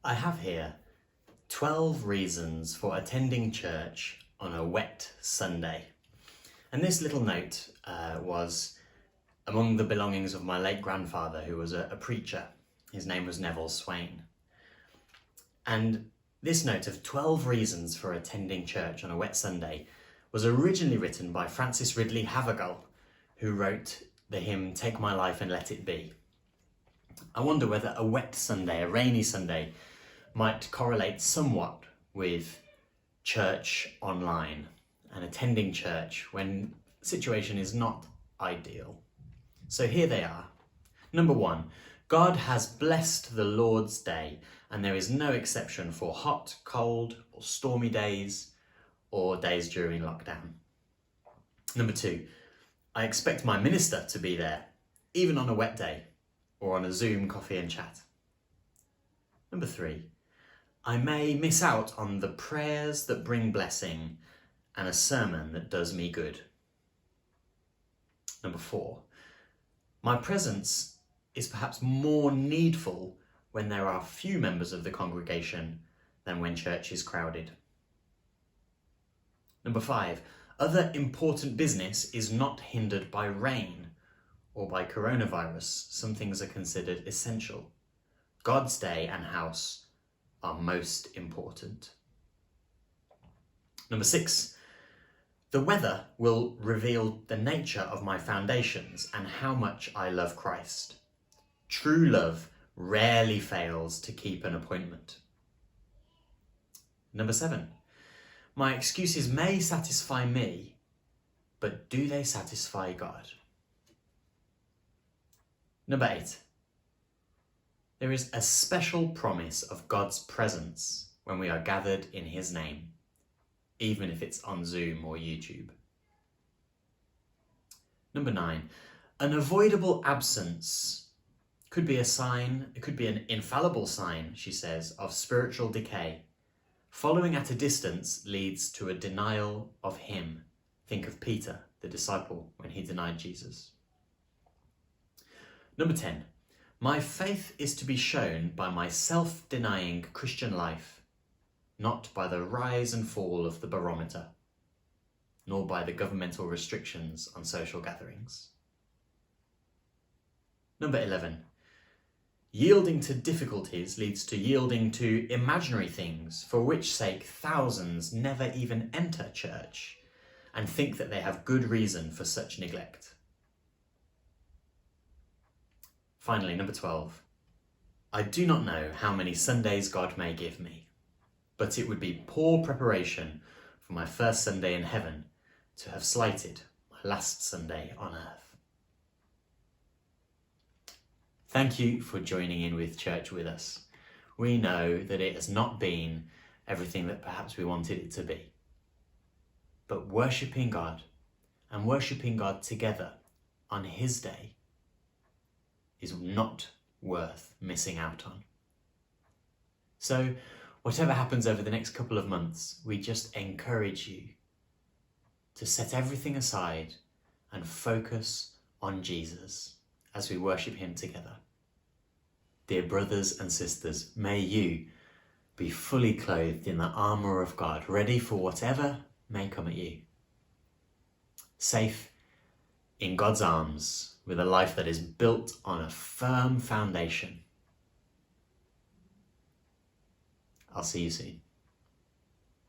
I have here 12 reasons for attending church on a wet Sunday. And this little note was among the belongings of my late grandfather, who was a preacher. His name was Neville Swain. And this note of 12 reasons for attending church on a wet Sunday was originally written by Francis Ridley Havergal, who wrote the hymn Take My Life and Let It Be. I wonder whether a wet Sunday, a rainy Sunday, might correlate somewhat with church online and attending church when the situation is not ideal. So here they are. Number 1, God has blessed the Lord's Day, and there is no exception for hot, cold, or stormy days, or days during lockdown. Number 2, I expect my minister to be there, even on a wet day, or on a Zoom coffee and chat. Number 3, I may miss out on the prayers that bring blessing and a sermon that does me good. Number 4, my presence is perhaps more needful when there are few members of the congregation than when church is crowded. Number 5, other important business is not hindered by rain or by coronavirus. Some things are considered essential. God's day and house are most important. Number 6, the weather will reveal the nature of my foundations and how much I love Christ. True love rarely fails to keep an appointment. Number 7, my excuses may satisfy me, but do they satisfy God? Number 8, there is a special promise of God's presence when we are gathered in His name, even if it's on Zoom or YouTube. Number 9, an avoidable absence could be a sign, it could be an infallible sign, she says, of spiritual decay. Following at a distance leads to a denial of Him. Think of Peter, the disciple, when he denied Jesus. Number 10, my faith is to be shown by my self-denying Christian life, not by the rise and fall of the barometer, nor by the governmental restrictions on social gatherings. Number 11, yielding to difficulties leads to yielding to imaginary things, for which sake thousands never even enter church and think that they have good reason for such neglect. Finally, number 12, I do not know how many Sundays God may give me, but it would be poor preparation for my first Sunday in heaven to have slighted my last Sunday on earth. Thank you for joining in with church with us. We know that it has not been everything that perhaps we wanted it to be, but worshipping God and worshipping God together on His day is not worth missing out on. So whatever happens over the next couple of months, we just encourage you to set everything aside and focus on Jesus as we worship Him together. Dear brothers and sisters, may you be fully clothed in the armour of God, ready for whatever may come at you. Safe in God's arms, with a life that is built on a firm foundation. I'll see you soon.